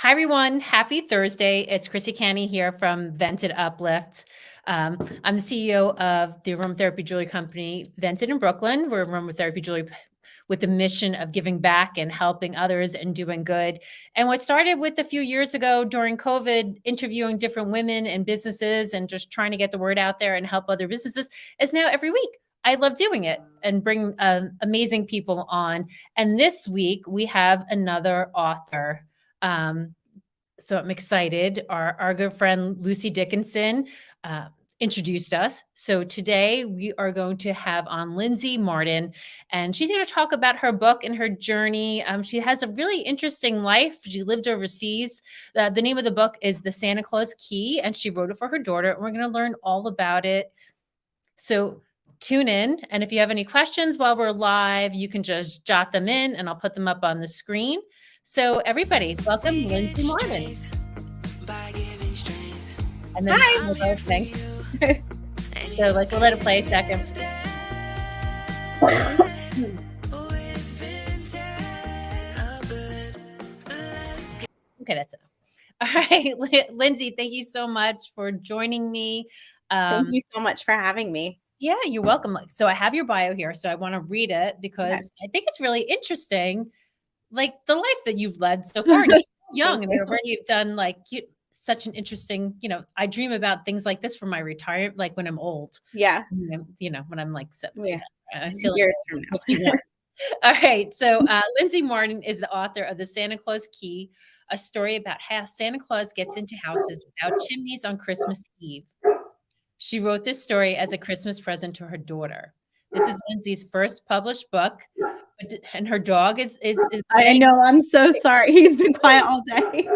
Hi, everyone. Happy Thursday. It's Chrisie Canny here from Vented Uplift. I'm the CEO of the aromatherapy jewelry company, Vented in Brooklyn. We're aromatherapy jewelry with the mission of giving back and helping others and doing good. And what started with a few years ago during COVID, interviewing different women and businesses and just trying to get the word out there and help other businesses is now every week. I love doing it and bring amazing people on. And this week we have another author. So I'm excited. Our good friend Lucy Dickinson uh, introduced us. So today we are going to have on Lyndsay Martin, and she's going to talk about her book and her journey. She has a really interesting life. She lived overseas. The name of the book is The Santa Claus Key, and she wrote it for her daughter. And we're going to learn all about it. So tune in. And if you have any questions while we're live, you can just jot them in and I'll put them up on the screen. So everybody, welcome Lyndsay Martin. And then Hi. Thanks. So we'll let it play a second. Okay, that's it. All right, Lyndsay, thank you so much for joining me. Thank you so much for having me. Yeah, you're welcome. So I have your bio here, so I want to read it because I think it's really interesting, like the life that you've led so far. You're so young and already have done such an interesting, I dream about things like this for my retirement, like when I'm old. Yeah. When I'm like 70. Yeah. I feel Years like from now. 51. All right. So Lyndsay Martin is the author of The Santa Claus Key, a story about how Santa Claus gets into houses without chimneys on Christmas Eve. She wrote this story as a Christmas present to her daughter. This is Lyndsay's first published book, and her dog is I know. I'm so sorry. He's been quiet all day.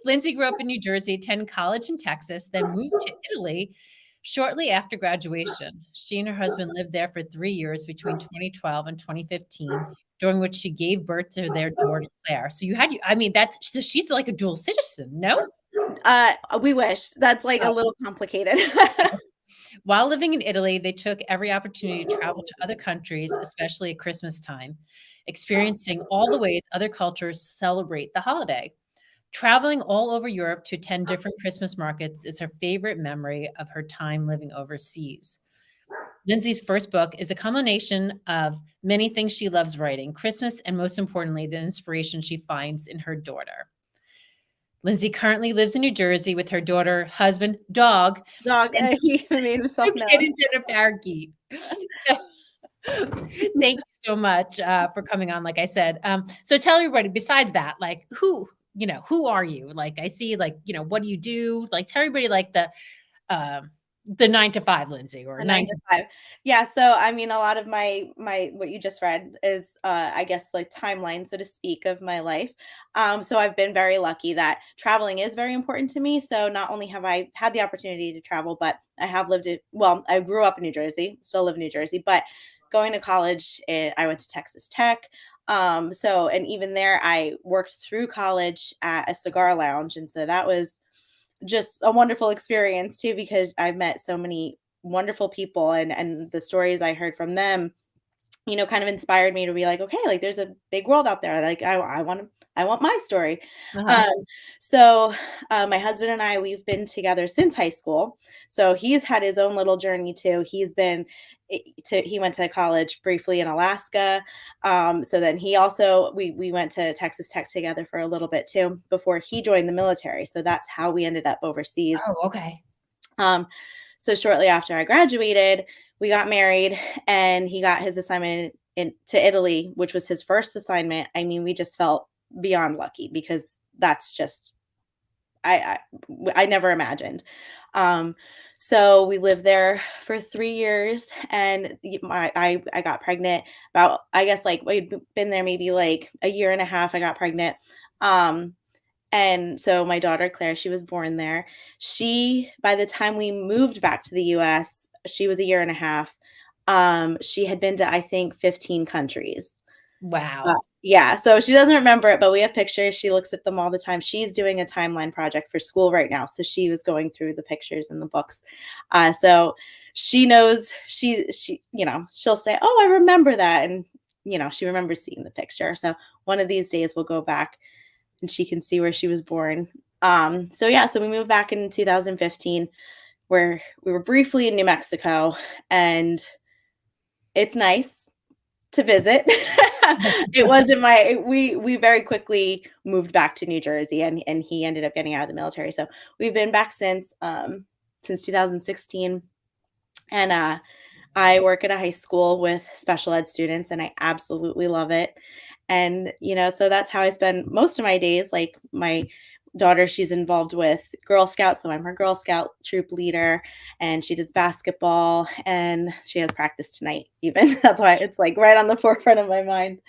Lyndsay grew up in New Jersey, attended college in Texas, then moved to Italy shortly after graduation. She and her husband lived there for 3 years between 2012 and 2015, during which she gave birth to their daughter, Claire. So she's like a dual citizen, no? We wish. That's a little complicated. While living in Italy, they took every opportunity to travel to other countries, especially at Christmas time, experiencing all the ways other cultures celebrate the holiday. Traveling all over Europe to attend different Christmas markets is her favorite memory of her time living overseas. Lyndsay's first book is a combination of many things she loves writing, Christmas, and most importantly, the inspiration she finds in her daughter. Lyndsay currently lives in New Jersey with her daughter, husband, dog. He made himself known. Kittens and a parakeet. Thank you so much for coming on, like I said. So tell everybody, besides that, who are you? I see, what do you do? Tell everybody the 9 to 5 Lyndsay or 9 to 5. Yeah. So, a lot of my what you just read is, I guess, timeline, so to speak, of my life. So I've been very lucky that traveling is very important to me. So not only have I had the opportunity to travel, but I have I grew up in New Jersey, still live in New Jersey, but going to college, I went to Texas Tech. And even there, I worked through college at a cigar lounge. And so that was just a wonderful experience too, because I've met so many wonderful people, and the stories I heard from them, kind of inspired me to be like, okay, there's a big world out there. I want my story. So my husband and I, we've been together since high school. So he's had his own little journey too. He went to college briefly in Alaska. So then we went to Texas Tech together for a little bit too, before he joined the military. So that's how we ended up overseas. Oh, okay. So shortly after I graduated, we got married, and he got his assignment to Italy, which was his first assignment. We just felt beyond lucky, because that's just, I never imagined. So we lived there for 3 years, and I got pregnant about, I guess, we'd been there maybe a year and a half. I got pregnant. And so my daughter, Claire, she was born there. By the time we moved back to the US, she was a year and a half. She had been to, I think, 15 countries. Wow. Yeah. So she doesn't remember it, but we have pictures. She looks at them all the time. She's doing a timeline project for school right now. So she was going through the pictures and the books. So she knows, she'll say, oh, I remember that. And, she remembers seeing the picture. So one of these days we'll go back and she can see where she was born. So we moved back in 2015, where we were briefly in New Mexico, and it's nice to visit. It wasn't we very quickly moved back to New Jersey, and he ended up getting out of the military. So we've been back since 2016. And I work at a high school with special ed students, and I absolutely love it. And, so that's how I spend most of my days. Like, my daughter, she's involved with Girl Scouts, so I'm her Girl Scout troop leader, and she does basketball, and she has practice tonight even. That's why it's like right on the forefront of my mind.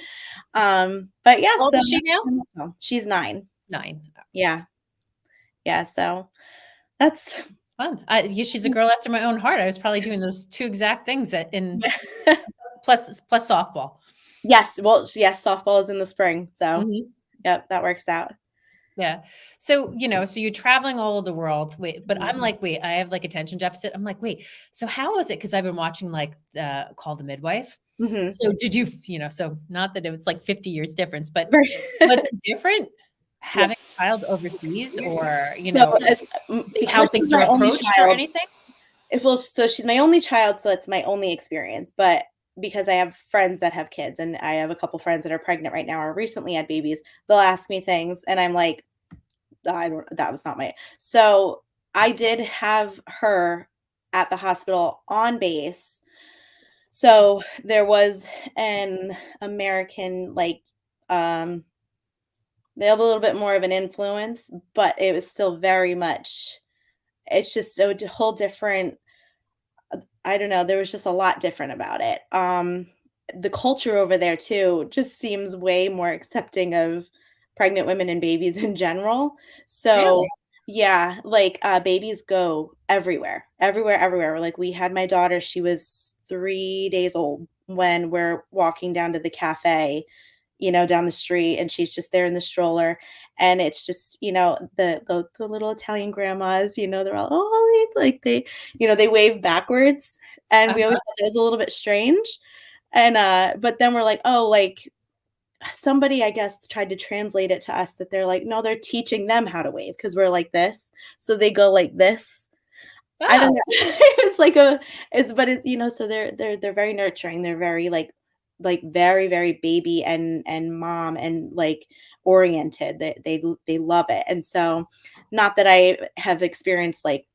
But yeah, How old so is she now? she's 9. 9. Yeah. Yeah. So that's It's fun. She's a girl after my own heart. I was probably doing those 2 exact things plus softball. Yes. Well, yes, softball is in the spring. So, Mhm. yep, that works out. Yeah. So, so you're traveling all over the world. But I'm Mhm. like, I have like attention deficit. I'm like, so how was it? Because I've been watching like Call the Midwife. Mhm. So did you, so not that it was like 50 years difference, but Right. was it different Yeah. having a child overseas, or, So, how because she's things are my only approached or child, anything? so she's my only child, so that's my only experience. But because I have friends that have kids, and I have a couple friends that are pregnant right now or recently had babies, they'll ask me things, and I'm like, that was not my. So I did have her at the hospital on base. So there was an American, like, they have a little bit more of an influence, but it was still very much, it's just a whole different, I don't know, there was just a lot different about it. The culture over there too just seems way more accepting of pregnant women and babies in general. So, Really? yeah, like, babies go everywhere, everywhere, everywhere. Like, we had my daughter, she was 3 days old when we're walking down to the cafe, down the street, and she's just there in the stroller. And it's just, the little Italian grandmas, they're all, oh, like, they wave backwards. And we always thought that was a little bit strange. And but then we're like, oh, like, somebody, I guess, tried to translate it to us, that they're like, no, they're teaching them how to wave because we're like this. So they go like this. I don't Oh, know. It's like a it's but it, so they're very nurturing. They're very, like very, very baby and mom and, like, oriented. They love it. And so, not that I have experienced, like,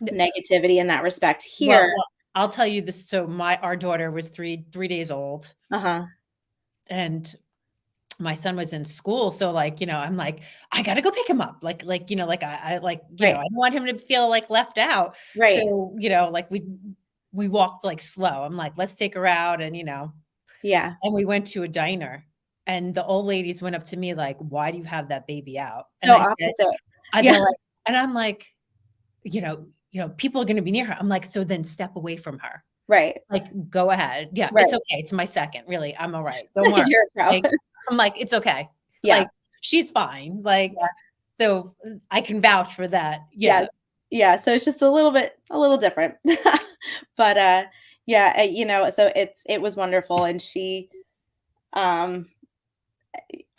negativity in that respect here. well, I'll tell you this. So our daughter was three days old, Uh-huh. and my son was in school. So, like, I'm like, I gotta go pick him up. Like I like, I Right. don't want him to feel like left out. Right. So, like we walked like slow. I'm like, let's take her out. Yeah. And we went to a diner, and the old ladies went up to me like, why do you have that baby out? And So I said, opposite. they're Yeah. like, and I'm like, people are going to be near her. I'm like, so then step away from her. Right. Like, go ahead. Yeah, Right. it's okay. It's my second. Really, I'm all right. Don't worry. You're a pro. Like, I'm like, it's okay. Yeah. Like, she's fine. Like, Yeah. so I can vouch for that. Yeah. Yes. Yeah, so it's just a little different. But, yeah, so it was wonderful. And she, um,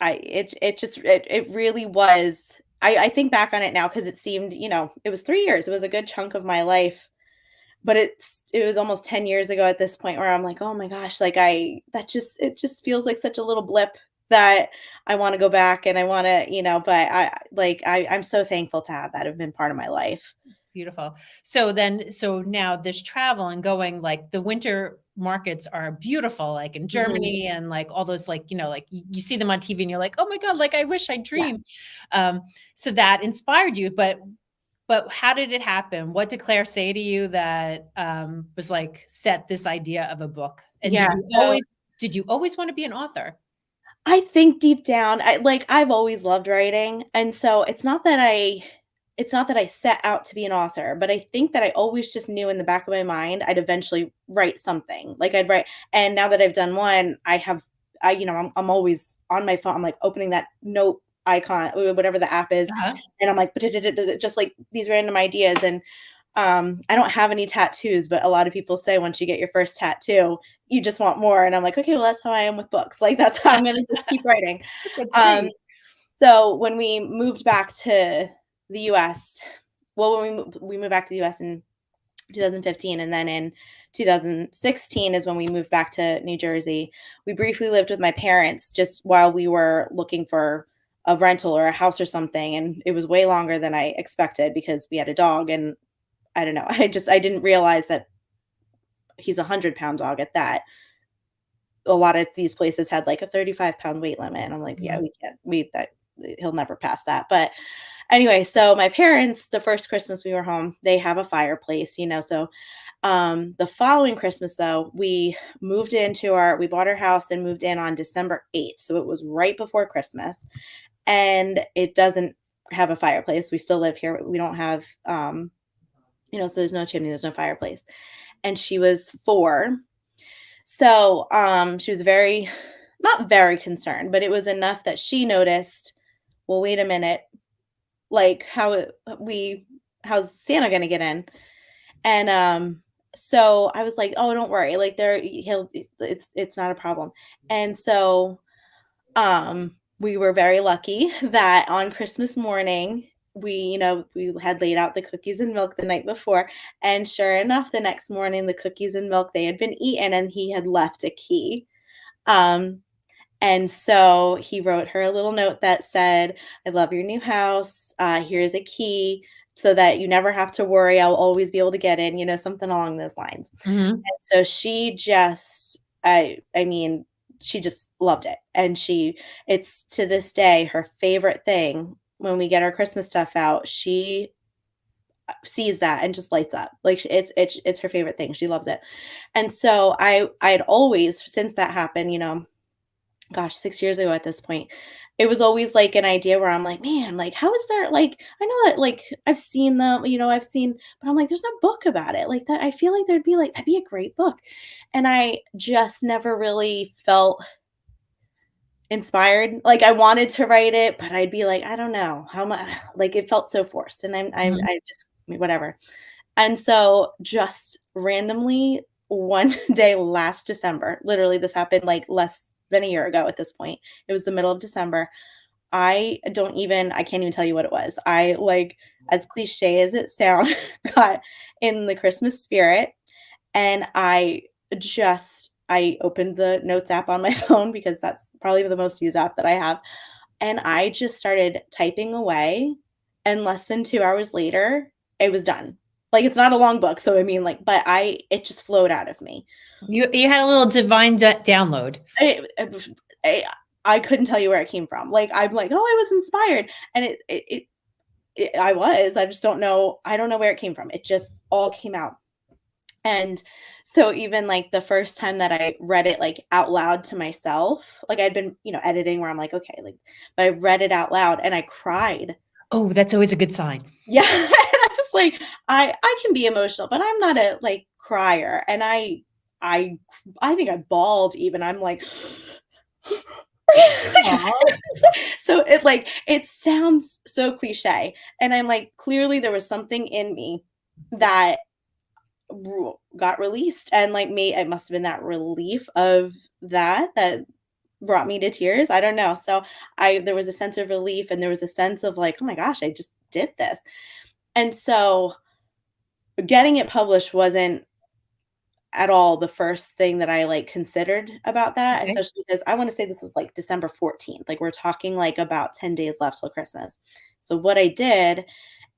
it really was. I think back on it now, because it seemed, it was 3 years. It was a good chunk of my life, but it was almost 10 years ago at this point, where I'm like, "Oh my gosh," like, it just feels like such a little blip, that I wanna go back, and I wanna, but I'm so thankful to have that have been part of my life. Beautiful. So now this travel and going, like, the winter markets are beautiful, like in Mhm. Germany, and like all those, like, like you see them on TV and you're like, oh my God, like I wish I Yeah. dreamed. So that inspired you, but how did it happen? What did Claire say to you that was like, set this idea of a book? And Yeah, so did you always want to be an author? I think deep down, I've always loved writing. And so it's not that I set out to be an author, but I think that I always just knew in the back of my mind I'd eventually write something. Like, I'd write. And now that I've done one, I'm always on my phone. I'm like opening that note icon, whatever the app is, Uh-huh. and I'm like, just like these random ideas. And I don't have any tattoos, but a lot of people say once you get your first tattoo, you just want more. And I'm like, okay, well, that's how I am with books. Like, that's how I'm gonna just keep writing. That's Um, great. So when we moved back to the US, well, when we moved back to the US in 2015, and then in 2016 is when we moved back to New Jersey. We briefly lived with my parents just while we were looking for a rental or a house or something, and it was way longer than I expected because we had a dog, and I don't know, I didn't realize that he's a 100-pound dog at that. A lot of these places had like a 35-pound weight limit, and I'm like, yeah, we can't, he'll never pass that. But anyway, so my parents, the first Christmas we were home, they have a fireplace, so the following Christmas, though, we we bought our house and moved in on December 8th. So it was right before Christmas, and it doesn't have a fireplace. We still live here. We don't have, so there's no chimney, there's no fireplace. And she was 4. So she was not very concerned, but it was enough that she noticed, well, wait a minute, like how's Santa gonna get in? And so I was like, oh, don't worry, like it's not a problem. And so we were very lucky that on Christmas morning we had laid out the cookies and milk the night before, and sure enough, the next morning the cookies and milk, they had been eaten, and he had left a key. And so he wrote her a little note that said, I love your new house. Here's a key so that you never have to worry. I'll always be able to get in, something along those lines. Mm-hmm. And so she just, she just loved it. And it's to this day her favorite thing. When we get our Christmas stuff out, she sees that and just lights up. Like it's her favorite thing. She loves it. And so I'd always, since that happened, gosh, 6 years ago at this point, it was always like an idea where I'm like, man, like, how is there, like, I know that, like, I've seen them, but I'm like, there's no book about it. Like that, I feel like that'd be a great book. And I just never really felt inspired. Like I wanted to write it, but I'd be like, I don't know how much, like it felt so forced. And I just, whatever. And so just randomly one day last December, literally this happened like less than a year ago at this point. It was the middle of December. I can't even tell you what it was. I, like, as cliche as it sounds, got in the Christmas spirit, and I opened the notes app on my phone because that's probably the most used app that I have. And I just started typing away, and less than 2 hours later, it was done. Like, it's not a long book, so but it just flowed out of me. You had a little divine download. I couldn't tell you where it came from. Like, I'm like, oh, I was inspired, and I just don't know. I don't know where it came from. It just all came out. And so even like the first time that I read it like out loud to myself, like I'd been, editing where I'm like, okay, like, but I read it out loud and I cried. Oh, that's always a good sign. Yeah. And I was like, I can be emotional, but I'm not a like crier. And I think I bawled even. I'm like, so it sounds so cliche. And I'm like, clearly there was something in me that got released, and like it must have been that relief of that brought me to tears. I don't know. So there was a sense of relief, and there was a sense of like, oh my gosh, I just did this. And so getting it published wasn't at all the first thing that I like considered about that, Okay. especially because I want to say this was like December 14th. Like we're talking like about 10 days left till Christmas. So what I did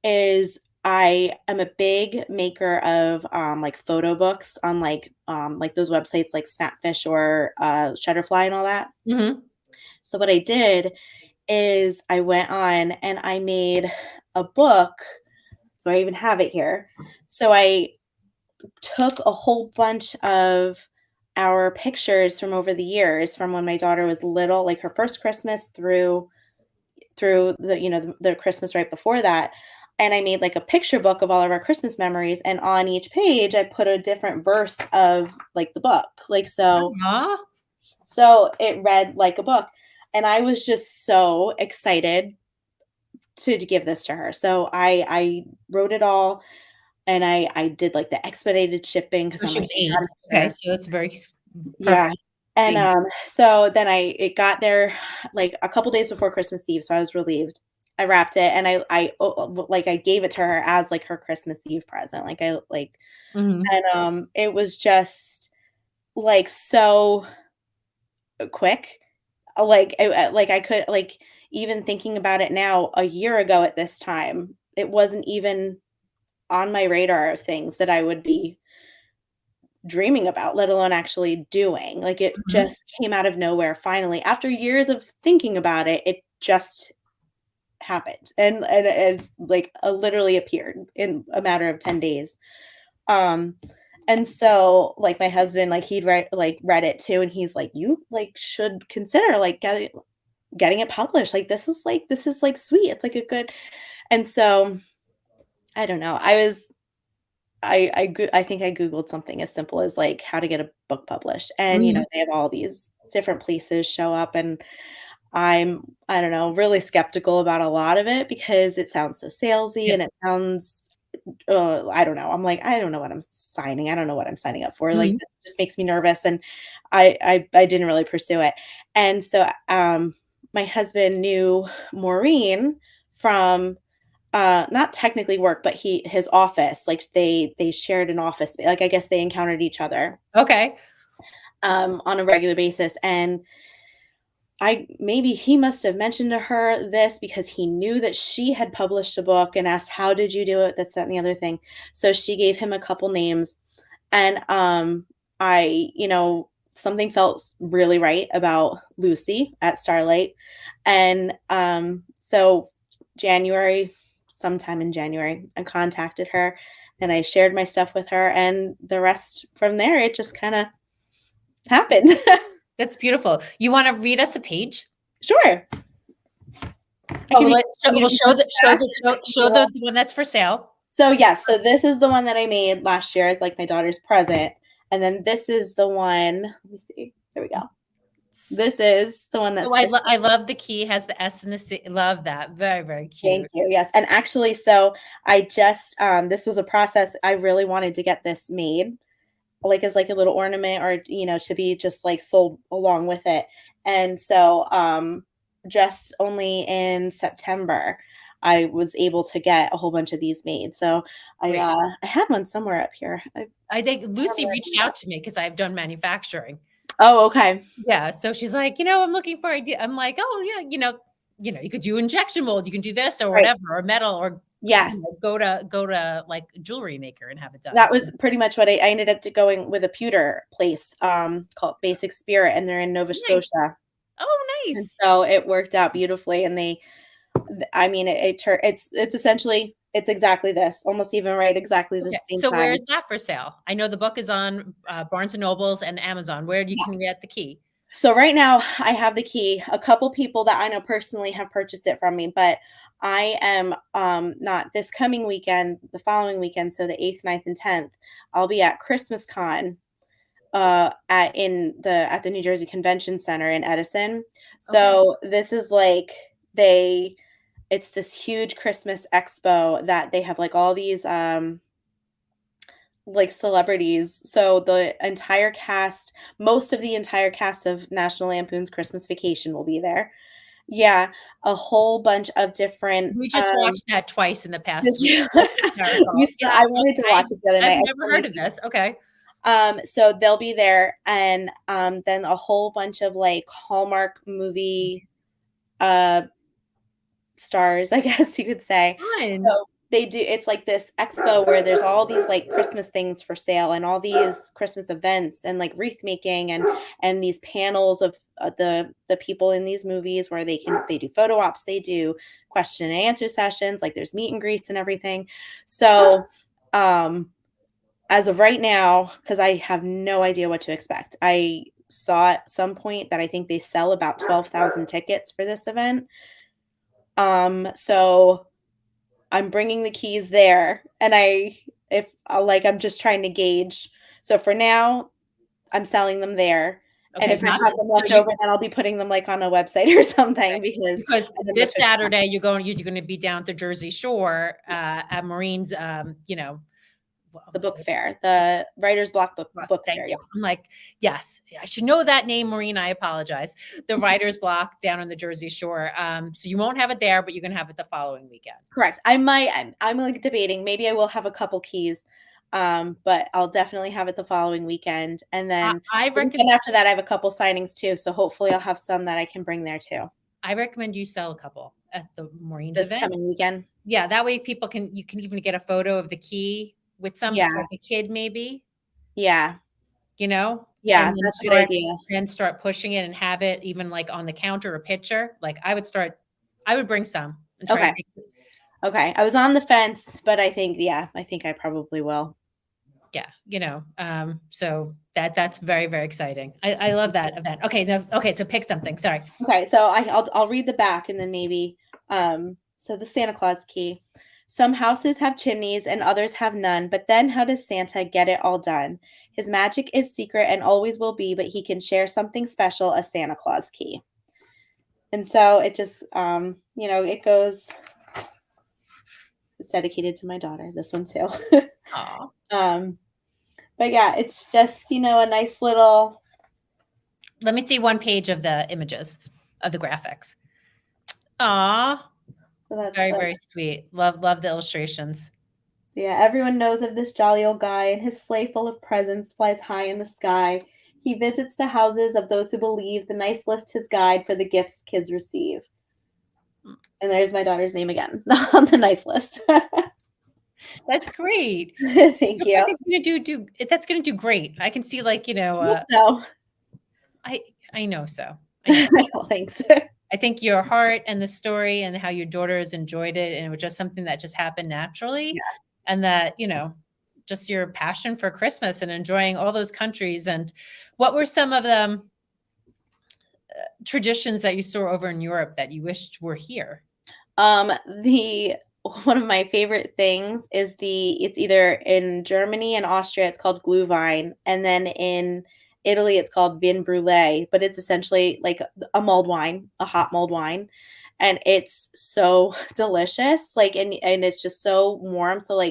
is I am a big maker of like photo books on like those websites like Snapfish or Shutterfly and all that. Mm-hmm. So what I did is I went on and I made a book. So I even have it here. So I took a whole bunch of our pictures from over the years, from when my daughter was little, like her first Christmas through the Christmas right before that. And I made like a picture book of all of our Christmas memories. And on each page, I put a different verse of like the book. Like, so it read like a book. And I was just so excited to give this to her. So I wrote it all, and I did like the expedited shipping because So I'm she like, was 8. Okay, so it's very perfect. yeah. And so then it got there like a couple days before Christmas Eve, so I was relieved. I wrapped it and I gave it to her as like her Christmas Eve present. Mhm. And it was just like so quick. Like I could like even thinking about it now, a year ago at this time, it wasn't even on my radar of things that I would be dreaming about, let alone actually doing. Like it Mhm. just came out of nowhere finally. After years of thinking about it, it just happened. And it's like literally appeared in a matter of 10 days. Um and so like my husband, like read it too, and he's like, you like should consider like getting it published. Like this is like sweet. It's like a good. And so I don't know. I think I Googled something as simple as like how to get a book published. And, Mhm. they have all these different places show up. And I don't know, really skeptical about a lot of it because it sounds so salesy Yeah. and it sounds, I don't know. I'm like, I don't know what I'm signing. I don't know what I'm signing up for. Like Mhm. this just makes me nervous. And I didn't really pursue it. And so, my husband knew Maureen from not technically work, but his office, like they shared an office. Like I guess they encountered each other Okay. on a regular basis. And I maybe he must have mentioned to her this because he knew that she had published a book and asked, "How did you do it?" That's that and the other thing. So she gave him a couple names. And something felt really right about Lucy at Starlight. And so January, sometime in January, I contacted her and I shared my stuff with her. And the rest from there, it just kind of happened. That's beautiful. You wanna read us a page? Sure. I Oh, can well, read let's show you we'll to show the show back. the I show can show do that. the one that's for sale. So yes, so this is the one that I made last year as like my daughter's present. And then this is the one, let me see. Here we go. This is the one Oh, that's for I love the key, has the S and the C. Love that. Very, very thank cute. you. Yes. And actually, so I just this was a process. I really wanted to get this made, like as like a little ornament or to be just like sold along with it. And so just only in September I was able to get a whole bunch of these made. So Great. I had one somewhere up here. I think Have Lucy it reached anymore. out to me because 'cause I've done manufacturing. Oh, okay. Yeah, so she's like, "I'm looking for idea." I'm like, "Oh, yeah, you could do injection mold, you can do this or Right. whatever, or metal or, Yes. go to, like, a jewelry maker and have it done." That So was pretty much what I ended up going with a pewter place called Basic Spirit, and they're in Nova nice. Scotia. Oh, And nice. so it worked out beautifully, and I mean, it's essentially it's exactly this, almost even right exactly the Okay, same so where size. is that for sale? I know the book is on, Barnes& and Nobles and Amazon. Where you Yeah. can get the key? So right now I have the key. A couple people that I know personally have purchased it from me, but I am not this coming weekend, the following weekend, so the 8th, 9th, and 10th, I'll be at Christmas Con at the New Jersey Convention Center in Edison. Okay. So this is like they it's this huge Christmas expo that they have like all these like celebrities. So the entire cast, most of the entire cast of National Lampoon's Christmas Vacation will be there. Yeah, a whole bunch of different We just watched that twice in the did past week. you That's hysterical. I wanted to watch it the other I've night. I never still heard need of to. this. Okay. So they'll be there, and then a whole bunch of like Hallmark movie uh stars, I guess you could say. Fun. So they do it's like this expo where there's all these like Christmas things for sale and all these Christmas events and like wreath making and these panels of the people in these movies where they do photo ops, they do question and answer sessions, like there's meet and greets and everything. So um as of right now, because I have no idea what to expect. I saw at some point that I think they sell about 12,000 tickets for this event. So I'm bringing the keys there, and I'm just trying to gauge. So for now, I'm selling them there, and Okay, if I got have it. them So left over, then I'll be putting them like on a website or something because because I don't know what this to expect. Saturday you're going to be down at the Jersey Shore, at Marine's, The book fair, the Writer's Block book Thank fair. you. Yes. I'm like, yes, I should know that name, Maureen. I apologize. The Writer's Block down on the Jersey Shore. So you won't have it there, but you can have it the following weekend. Correct. I'm like debating. Maybe I will have a couple keys, but I'll definitely have it the following weekend. And then I the recommend weekend after that, I have a couple signings too. So hopefully I'll have some that I can bring there too. I recommend you sell a couple at the Maureen's This event. coming weekend. Yeah, that way you can even get a photo of the key with like a kid maybe. Yeah. And That's a good idea. And start pushing it and have it even like on the counter or picture. Like I would bring some and try to take some. Okay. I was on the fence, but I think I probably will. Yeah. So that's very, very exciting. I love that event. Okay. So pick something. Sorry. Okay. So I'll read the back and then maybe, so the Santa Claus Key. Some houses have chimneys and others have none, but then how does Santa get it all done? His magic is secret and always will be, but he can share something special, a Santa Claus Key. And so it just, it goes, it's dedicated to my daughter, this one too. Aww. But yeah, it's just, a nice little. Let me see one page of the images of the graphics. Aw. So very, very sweet. Love the illustrations. So yeah, everyone knows of this jolly old guy, and his sleigh full of presents flies high in the sky. He visits the houses of those who believe, the nice list his guide for the gifts kids receive. And there's my daughter's name again on the nice list. That's great. Thank you. That's gonna do great. I can see So. I know so. Well, thanks. I think your heart and the story and how your daughter has enjoyed it, and it was just something that just happened naturally. Yeah. And that, just your passion for Christmas and enjoying all those countries. And what were some of the traditions that you saw over in Europe that you wished were here? One of my favorite things is it's either in Germany and Austria, it's called Glühwein, and then in Italy, it's called vin brûlé, but it's essentially like a mulled wine, a hot mulled wine. And it's so delicious. And it's just so warm. So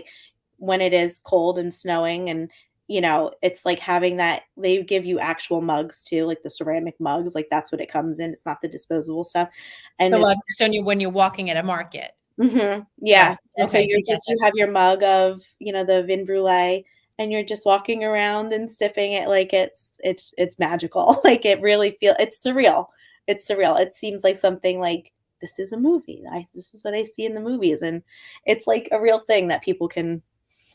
when it is cold and snowing and, it's like having that, they give you actual mugs too, like the ceramic mugs, like that's what it comes in. It's not the disposable stuff. And so when you're walking at a market. Mm-hmm. Yeah. Right. And so you have your mug of, the vin brûlé, and you're just walking around and sipping it like it's magical. Like it really it's surreal. It's surreal. It seems like something like this is a movie. This is what I see in the movies. And it's like a real thing that people can.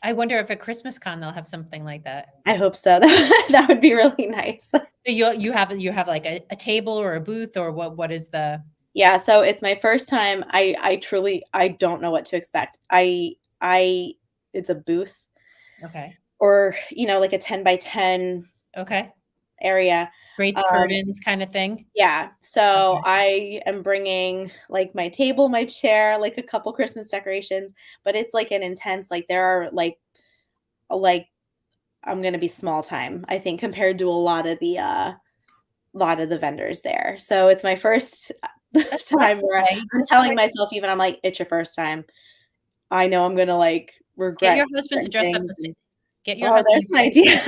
I wonder if at Christmas Con they'll have something like that. I hope so. That would be really nice. So you have like a table or a booth, or what is the? Yeah, so it's my first time. I truly don't know what to expect. It's a booth. Okay. Or, like a 10 by 10 area. Great curtains kind of thing. Yeah. So I am bringing like my table, my chair, like a couple Christmas decorations, but it's like an intense, like there are like I'm going to be small time, I think, compared to a lot of the vendors there. So it's my first time where I'm telling myself, even I'm like, it's your first time. I know I'm going to like regret. Get your husband to dress up. Get your husband. There's an idea.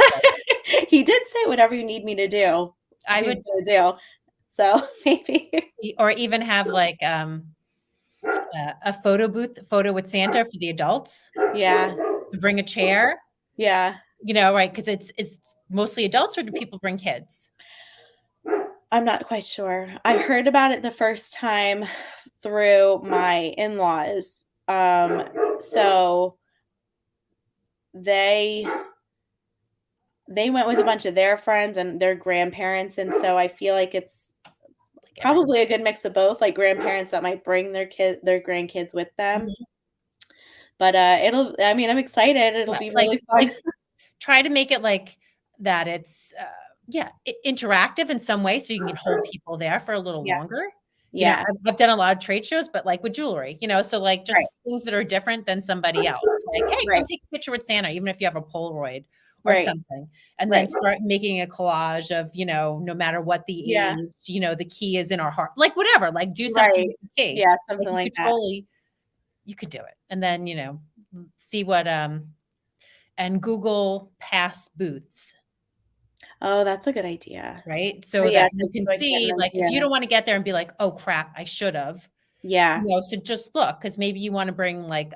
He did say whatever you need me to do. I would do. So maybe, or even have like a photo with Santa for the adults. Yeah. Bring a chair. Yeah. Right? Because it's mostly adults, or do people bring kids? I'm not quite sure. I heard about it the first time through my in-laws. So they went with a bunch of their friends and their grandparents, and so I feel like it's probably a good mix of both, like grandparents that might bring their grandkids with them. Mm-hmm. But I'm excited. It'll be really fun. Try to make it like that. It's interactive in some way, so you can hold people there for a little longer. Yeah. I've done a lot of trade shows, but like with jewelry, so like just things that are different than somebody else. Like, hey, come take a picture with Santa, even if you have a Polaroid or something. And then start making a collage of, no matter what the age, the key is in our heart, like whatever, like do something with the key. Yeah, something like that. You could do it. And then, see what and Google past booths. Oh, that's a good idea. Right? Oh, So yeah, that you just can like getting see, them like, if you yeah. don't wanna get there and be like, "Oh, crap, I should've," Yeah, so just look, because maybe you wanna bring, like,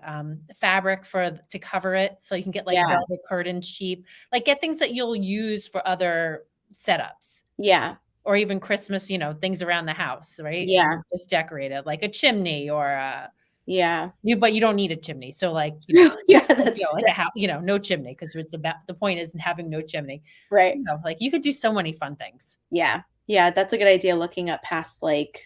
fabric to cover it, so you can get, like, yeah, velvet curtains cheap. Like, get things that you'll use for other setups, yeah, or even Christmas, things around the house, right? And yeah, just decorate it, like a chimney or yeah. but you don't need a chimney, so, like, True, yeah, that's like a house, no chimney, because it's about the point is having no chimney. right. Like, you could do so many fun things. Yeah. Yeah, that's a good idea looking up past, like,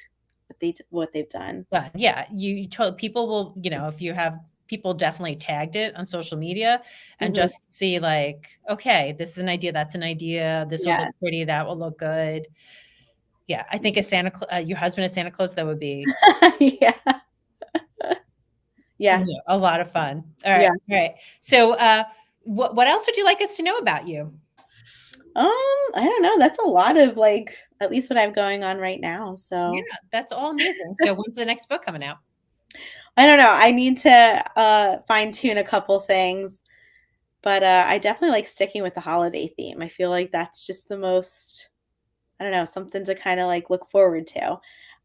what they've done. But yeah, you told people will, if you have people definitely tagged it on social media and Mhm. just see like, okay, this is an idea, that's an idea, this will Yeah. look pretty, that will look good. Yeah, I think a your husband is Santa Claus, that would be Yeah. Yeah. a lot of fun. Yeah. All right. So, what else would you like us to know about you? I don't know, that's a lot of, like, at least what I have going on right now, Yeah, so that's all amazing. So, when's the next book coming out? I don't know, I need to, fine tune a couple things, but, I definitely like sticking with the holiday theme. I feel like that's just the most I don't know, something to kinda, like, look forward to.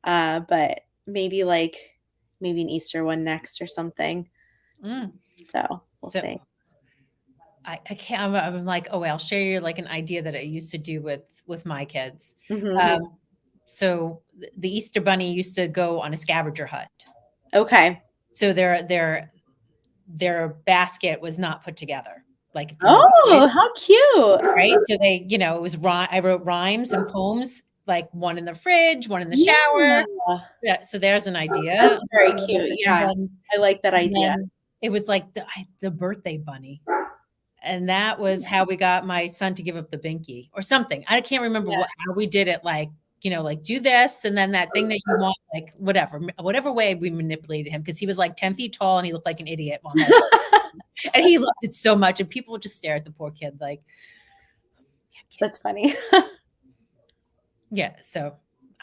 But maybe an Easter one next or something. Mm. So, we'll So, see. I can't. I'm like, oh, I'll share you like an idea that I used to do with my kids. Mhm. Um, so the Easter Bunny used to go on a scavenger hunt. Okay. So their basket was not put together, like the Oh, how cute. right. So it was I wrote rhymes and poems, like one in the fridge, one in the shower. Yeah. Yeah. So there's an idea. That's very cute, And yeah. then I like that and idea. then it was like the birthday bunny. And that was how we got my son to give up the binky or something. I can't remember Yeah. how we did it, like, like, "Do this," and then that thing that you want, like, whatever way we manipulated him, because he was, like, 10 feet tall, and he looked like an idiot on that, and he loved it so much, and people would just stare at the poor kid like, "Yeah, That's kids." funny. Yeah, so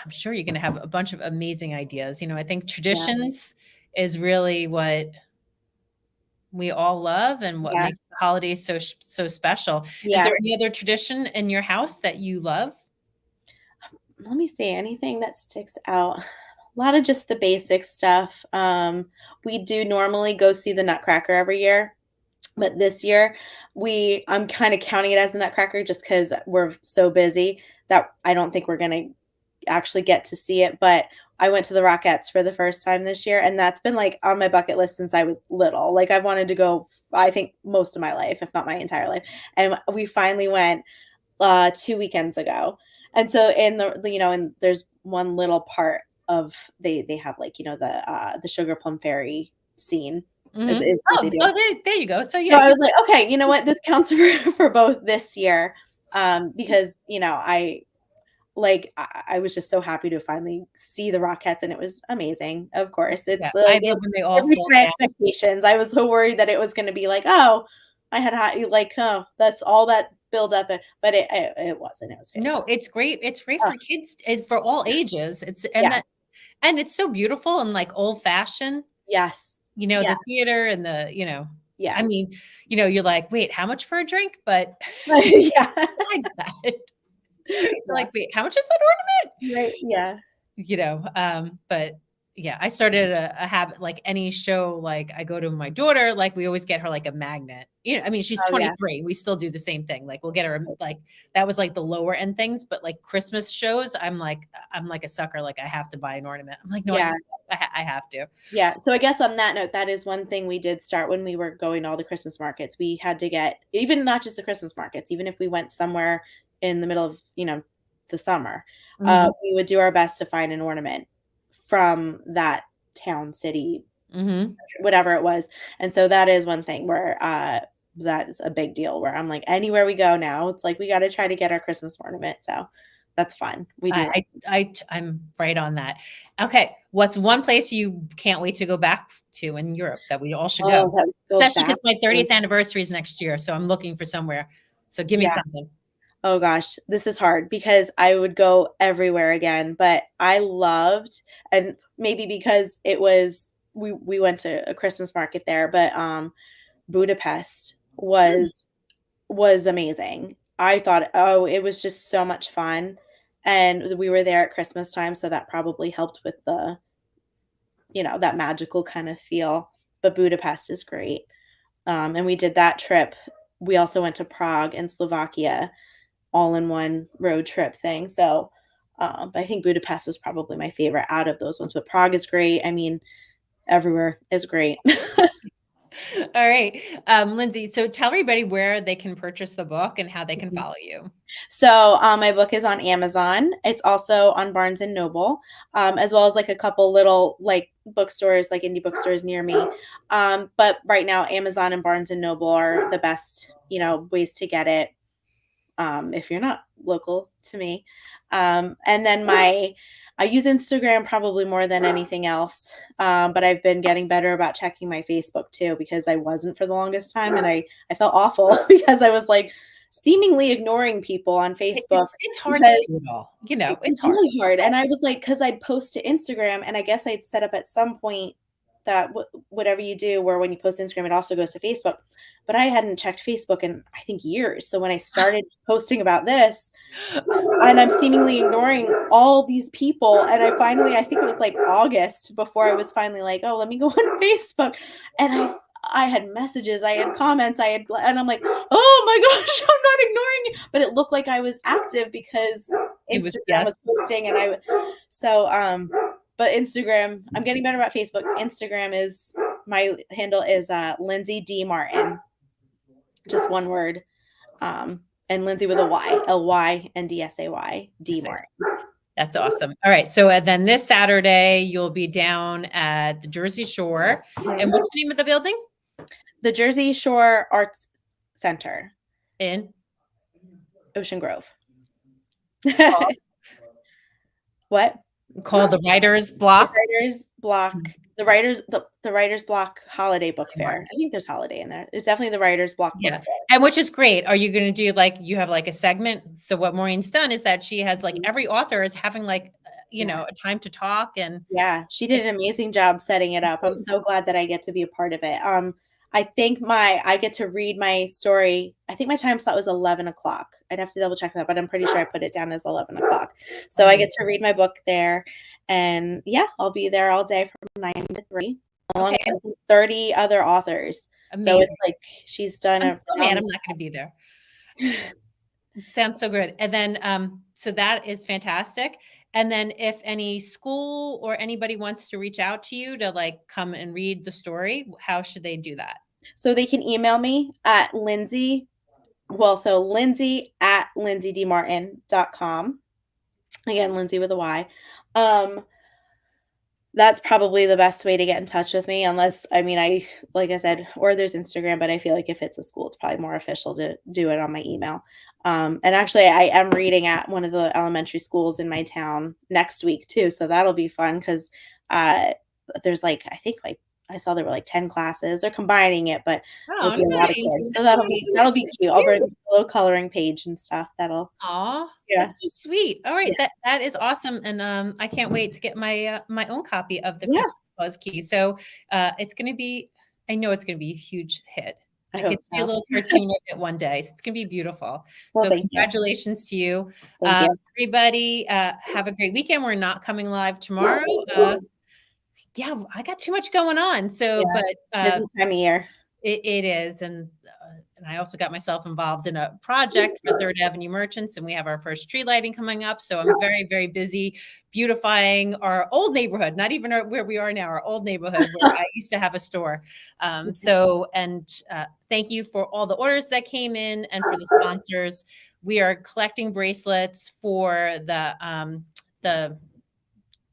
I'm sure you're gonna have a bunch of amazing ideas. I think Yeah, traditions is really what we all love and what yeah, makes the holidays so special. Is yeah. there any other tradition in your house that you love? Let me see, anything that sticks out. A lot of just the basic stuff. We do normally go see the Nutcracker every year. But this year, I'm kinda counting it as the Nutcracker just because 'cause we're so busy that I don't think we're gonna actually get to see it, but I went to the Rockettes for the first time this year, and that's been, like, on my bucket list since I was little. Like, I've wanted to go, I think, most of my life, if not my entire life, and we finally went, 2 weekends ago, and so in and there's one little part of they have, like, the Sugar Plum Fairy scene Mhm. is what they do. There you go. So, So yeah, I you was like, "Okay, you know what? This counts for both this year," because, I was just so happy to finally see the Rockettes, and it was amazing, of course. yeah, It's I like love when they all it reached fall my down. expectations. I was so worried that it was gonna be like, "Oh, I had high," like, "Oh, that's all that build up," but it wasn't. It was No, fantastic. it's great. It's great Oh, for kids and for all ages. yes, And it's so beautiful and, like, old fashioned, yes, yeah, the theater and I yeah. mean, you're like, "Wait, how much for a drink?" But Yeah. besides that, you're Yeah, like, "Wait, how much is that ornament?" right, yeah. But yeah, I started a habit, like any show, like I go to my daughter, like we always get her like a magnet. I mean, she's Oh, yeah. 23. We still do the same thing. Like we'll get her like that was like the lower end things, but like Christmas shows, I'm like a sucker. Like I have to buy an ornament. I'm like, no, Yeah. I have to. Yeah, so I guess on that note, that is one thing we did start when we were going to all the Christmas markets. We had to get even not just the Christmas markets, even if we went somewhere in the middle of, the summer, Mhm, we would do our best to find an ornament from that town, city, mhm. whatever it was. And so that is one thing where that is a big deal where I'm like, anywhere we go now, it's like we got to try to get our Christmas ornament. So that's fun. We do that. I'm right on that. Okay, what's one place you can't wait to go back to in Europe that we all should go? Oh, that would go Especially back. because my 30th anniversary is next year, so I'm looking for somewhere. So give me Yeah. something. Oh gosh, this is hard because I would go everywhere again, but I loved and maybe because it was we went to a Christmas market there, but Budapest was amazing. I thought, oh, it was just so much fun. And we were there at Christmas time, so that probably helped with the, that magical kind of feel. But Budapest is great. And we did that trip. We also went to Prague and Slovakia all in one road trip thing. So I think Budapest was probably my favorite out of those ones. But Prague is great. I mean, everywhere is great. All right. Lyndsay, so tell everybody where they can purchase the book and how they can follow you. So my book is on Amazon. It's also on Barnes and Noble, as well as like a couple little like bookstores, like indie bookstores near me. But right now, Amazon and Barnes and Noble are the best, ways to get it. If you're not local to me. And then I use Instagram probably more than anything else. But I've been getting better about checking my Facebook too, because I wasn't for the longest time. And I felt awful because I was like seemingly ignoring people on Facebook. It's hard to do it all. It's really hard. And I was like, because I'd post to Instagram, and I guess I'd set up at some point that whatever you do, where when you post Instagram, it also goes to Facebook. But I hadn't checked Facebook in, I think, years. So when I started posting about this, and I'm seemingly ignoring all these people, and I think it was like August before I was finally like, oh, let me go on Facebook. And I had messages, I had comments, and I'm like, oh my gosh, I'm not ignoring you. But it looked like I was active because Instagram was posting, and but Instagram, I'm getting better about Facebook. Instagram my handle is Lyndsay D. Martin. Just one word. And Lyndsay with a Y, LYNDSAY, D. Martin. That's awesome. All right. So then this Saturday, you'll be down at the Jersey Shore. And what's the name of the building? The Jersey Shore Arts Center. In? Ocean Grove. What? Called the Writer's Block? The Writer's Block Holiday Book Fair. I think there's holiday in there. It's definitely the Writer's Block Book Fair. And which is great. Are you going to do you have like a segment? So what Maureen's done is that she has like every author is having a time to talk. And yeah, she did an amazing job setting it up. I'm so glad that I get to be a part of it. I think I get to read my story. I think my time slot was 11 o'clock. I'd have to double check that, but I'm pretty sure I put it down as 11 o'clock. So I get to read my book there. And yeah, I'll be there all day from 9 to 3, along with 30 other authors. Amazing. So it's like she's done I'm not going to be there. It sounds so good. And then, so that is fantastic. And then if any school or anybody wants to reach out to you to come and read the story, how should they do that? So they can email me at Lyndsay at lyndsaydmartin.com. Again, Lyndsay with a Y. That's probably the best way to get in touch with me, unless, like I said, or there's Instagram, but I feel like if it's a school, it's probably more official to do it on my email. And actually I am reading at one of the elementary schools in my town next week too. So that'll be fun because there's I think I saw there were 10 classes. They're combining it, but it'll be a lot of kids. So that'll be cute. I'll bring a little coloring page and stuff. That's so sweet. All right. Yeah. That is awesome. And I can't wait to get my my own copy of the Santa Claus Key. So it's gonna be a huge hit. I can see a little cartoon of it one day. It's going to be beautiful. Well, so congratulations to you. Everybody have a great weekend. We're not coming live tomorrow. I got too much going on. So, but busy time of year. It is. And I also got myself involved in a project for Third Avenue Merchants, and we have our first tree lighting coming up. So I'm very, very busy beautifying our old neighborhood, not even where we are now, our old neighborhood where I used to have a store. Thank you for all the orders that came in and for the sponsors. We are collecting bracelets for the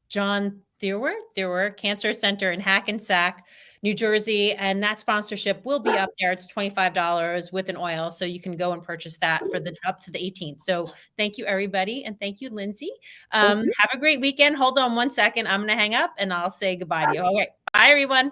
John Theurer Cancer Center in Hackensack, New Jersey, and that sponsorship will be up there. It's $25 with an oil, so you can go and purchase that for up to the 18th. So thank you, everybody, and thank you, Lyndsay. Have a great weekend. Hold on one second. I'm going to hang up, and I'll say goodbye to you. All right. Bye, everyone.